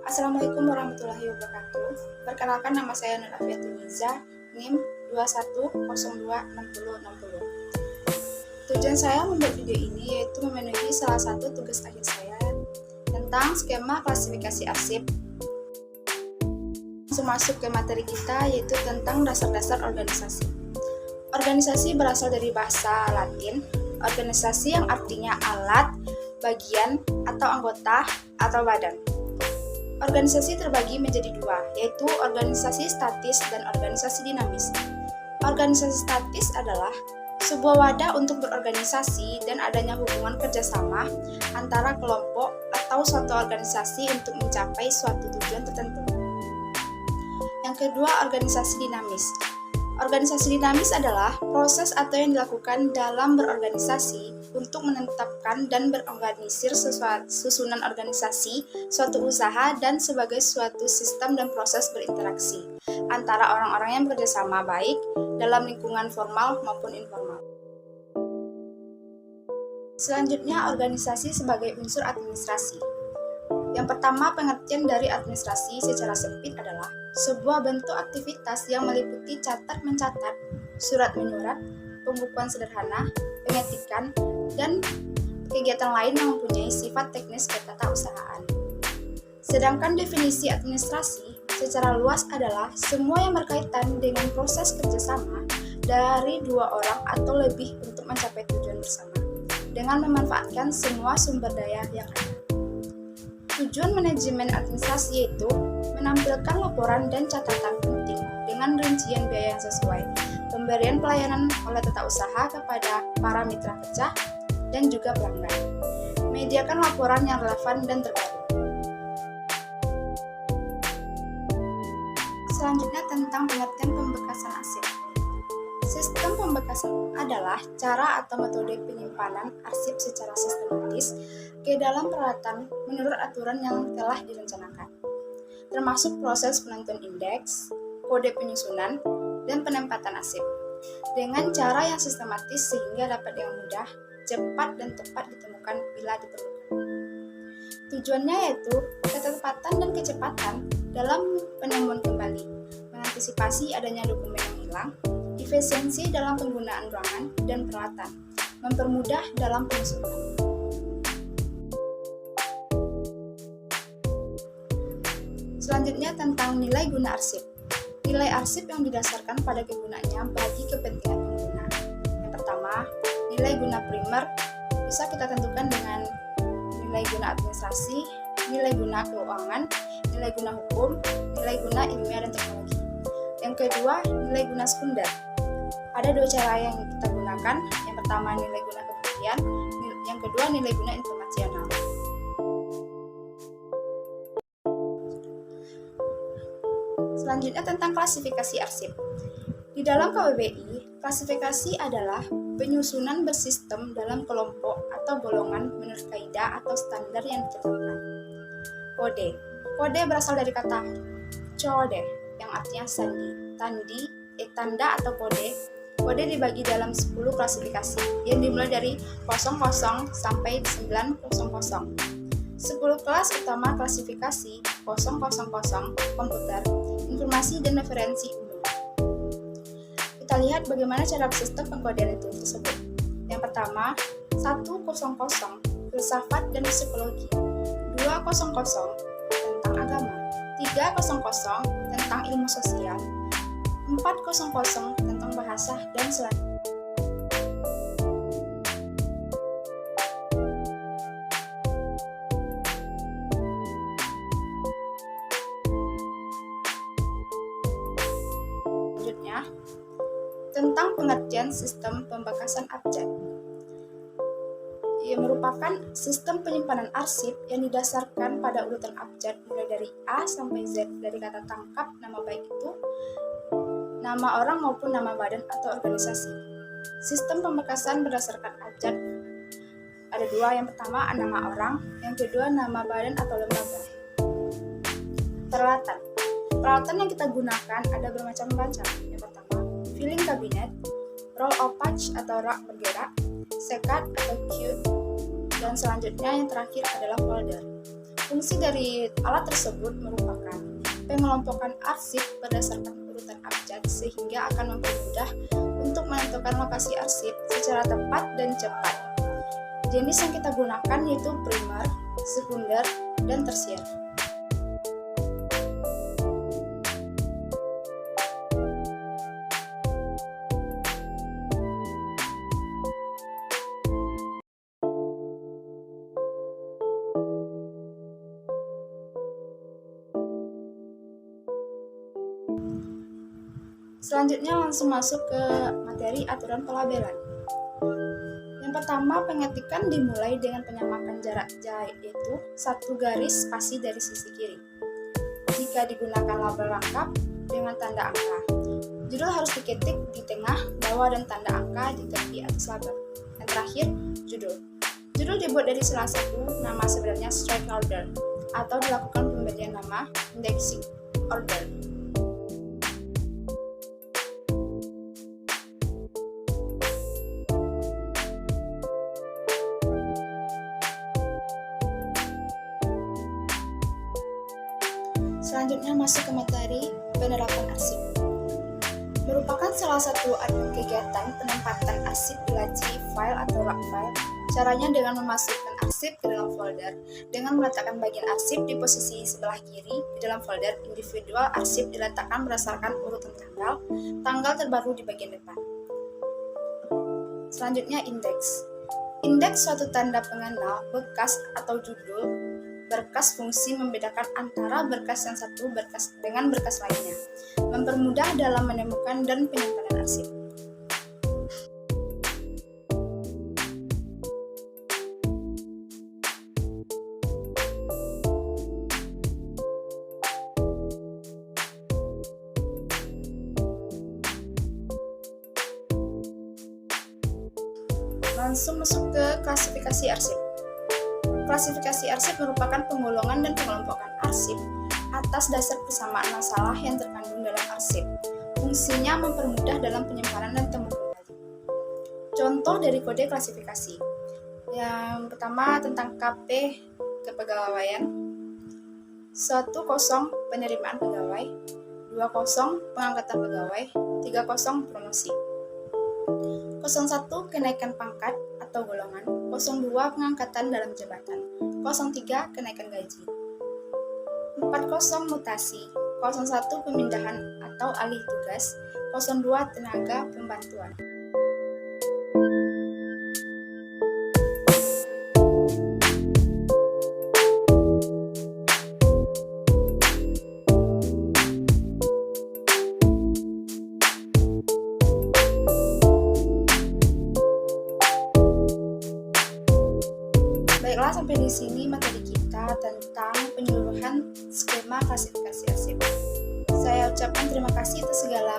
Assalamualaikum warahmatullahi wabarakatuh. Perkenalkan, nama saya Nur Afiatul Niza, NIM 21026060. Tujuan saya membuat video ini yaitu memenuhi salah satu tugas akhir saya tentang skema klasifikasi arsip. Langsung masuk ke materi kita, yaitu tentang dasar-dasar organisasi. Organisasi berasal dari bahasa Latin, organisasi yang artinya alat, bagian, atau anggota, atau badan. Organisasi terbagi menjadi dua, yaitu organisasi statis dan organisasi dinamis. Organisasi statis adalah sebuah wadah untuk berorganisasi dan adanya hubungan kerjasama antara kelompok atau suatu organisasi untuk mencapai suatu tujuan tertentu. Yang kedua, organisasi dinamis. Organisasi dinamis adalah proses atau yang dilakukan dalam berorganisasi untuk menetapkan dan berorganisir susunan organisasi, suatu usaha, dan sebagai suatu sistem dan proses berinteraksi antara orang-orang yang bekerja sama baik dalam lingkungan formal maupun informal. Selanjutnya, organisasi sebagai unsur administrasi. Yang pertama, pengertian dari administrasi secara sempit adalah sebuah bentuk aktivitas yang meliputi catat-mencatat, surat-menyurat, pembukuan sederhana, pengetikan, dan kegiatan lain yang mempunyai sifat teknis ketatausahaan. Sedangkan definisi administrasi secara luas adalah semua yang berkaitan dengan proses kerjasama dari dua orang atau lebih untuk mencapai tujuan bersama, dengan memanfaatkan semua sumber daya yang ada. Tujuan manajemen administrasi yaitu menampilkan laporan dan catatan penting dengan rincian biaya yang sesuai, pemberian pelayanan oleh tata usaha kepada para mitra kerja dan juga pelanggan, menyediakan laporan yang relevan dan terbaru. Selanjutnya tentang pengertian pembekasan arsip. Sistem pembekasan adalah cara atau metode penyimpanan arsip secara sistematis ke dalam peralatan menurut aturan yang telah direncanakan, termasuk proses penentuan indeks, kode penyusunan, dan penempatan arsip, dengan cara yang sistematis sehingga dapat dengan mudah, cepat, dan tepat ditemukan bila diperlukan. Tujuannya yaitu ketepatan dan kecepatan dalam penemuan kembali, mengantisipasi adanya dokumen yang hilang, efisiensi dalam penggunaan ruangan dan peralatan, mempermudah dalam penyusunan. Selanjutnya tentang nilai guna arsip. Nilai arsip yang didasarkan pada kegunaannya bagi kepentingan pengguna. Yang pertama, nilai guna primer bisa kita tentukan dengan nilai guna administrasi, nilai guna keuangan, nilai guna hukum, nilai guna ilmiah dan teknologi. Yang kedua, nilai guna sekunder. Ada dua cara yang kita gunakan. Yang pertama, nilai guna kepentingan. Yang kedua, nilai guna informasional. Selanjutnya tentang klasifikasi arsip. Di dalam KBBI, klasifikasi adalah penyusunan bersistem dalam kelompok atau golongan menurut kaidah atau standar yang ditetapkan. Kode. Kode berasal dari kata code yang artinya sandi, tandi, tanda atau kode. Kode dibagi dalam 10 klasifikasi yang dimulai dari 00 sampai 900. 10 kelas utama klasifikasi 000 komputer, informasi dan referensi umum. Kita lihat bagaimana cara sistem pengkodean itu tersebut. Yang pertama, 100 filsafat dan psikologi, 200 tentang agama, 300 tentang ilmu sosial, 400 tentang bahasa dan selanjutnya. Tentang pengertian sistem pembekasan abjad. Ia merupakan sistem penyimpanan arsip yang didasarkan pada urutan abjad mulai dari A sampai Z, dari kata tangkap nama baik itu nama orang maupun nama badan atau organisasi. Sistem pembekasan berdasarkan abjad ada dua. Yang pertama, nama orang. Yang kedua, nama badan atau lembaga. Peralatan. Peralatan yang kita gunakan ada bermacam-macam. Yang pertama, filing kabinet, roll of patch atau rak bergerak, sekat atau cube, dan selanjutnya yang terakhir adalah folder. Fungsi dari alat tersebut merupakan pengelompokan arsip berdasarkan urutan abjad sehingga akan mempermudah untuk menentukan lokasi arsip secara tepat dan cepat. Jenis yang kita gunakan yaitu primer, sekunder, dan tersier. Selanjutnya langsung masuk ke materi aturan pelabelan. Yang pertama, pengetikan dimulai dengan penyamakan jarak jahit, yaitu 1 garis spasi dari sisi kiri. Jika digunakan label lengkap dengan tanda angka, judul harus diketik di tengah, bawah, dan tanda angka di tepi atas label. Yang terakhir, judul. Judul dibuat dari salah satu nama sebenarnya strike order, atau dilakukan pemberian nama indexing order. Selanjutnya masuk ke materi penerapan arsip. Merupakan salah satu kegiatan penempatan arsip di laci file atau rak file. Caranya dengan memasukkan arsip ke dalam folder dengan meletakkan bagian arsip di posisi sebelah kiri di dalam folder. Individual arsip diletakkan berdasarkan urutan tanggal terbaru di bagian depan. Selanjutnya indeks. Indeks suatu tanda pengenal bekas atau judul berkas fungsi membedakan antara berkas yang satu berkas dengan berkas lainnya, mempermudah dalam menemukan dan penyimpanan arsip. Langsung masuk ke klasifikasi arsip. Klasifikasi arsip merupakan penggolongan dan pengelompokan arsip atas dasar persamaan masalah yang terkandung dalam arsip. Fungsinya mempermudah dalam penyimpanan dan temu kembali. Contoh dari kode klasifikasi. Yang pertama tentang KP kepegawaian. 10 penerimaan pegawai, 20 pengangkatan pegawai, 30 promosi. 01 kenaikan pangkat atau golongan, 02 pengangkatan dalam jabatan, 03 kenaikan gaji, 40 mutasi, 01 pemindahan atau alih tugas, 02 tenaga pembantuan. Baiklah, sampai di sini materi kita tentang penyuluhan skema klasifikasi arsip. Saya ucapkan terima kasih atas segala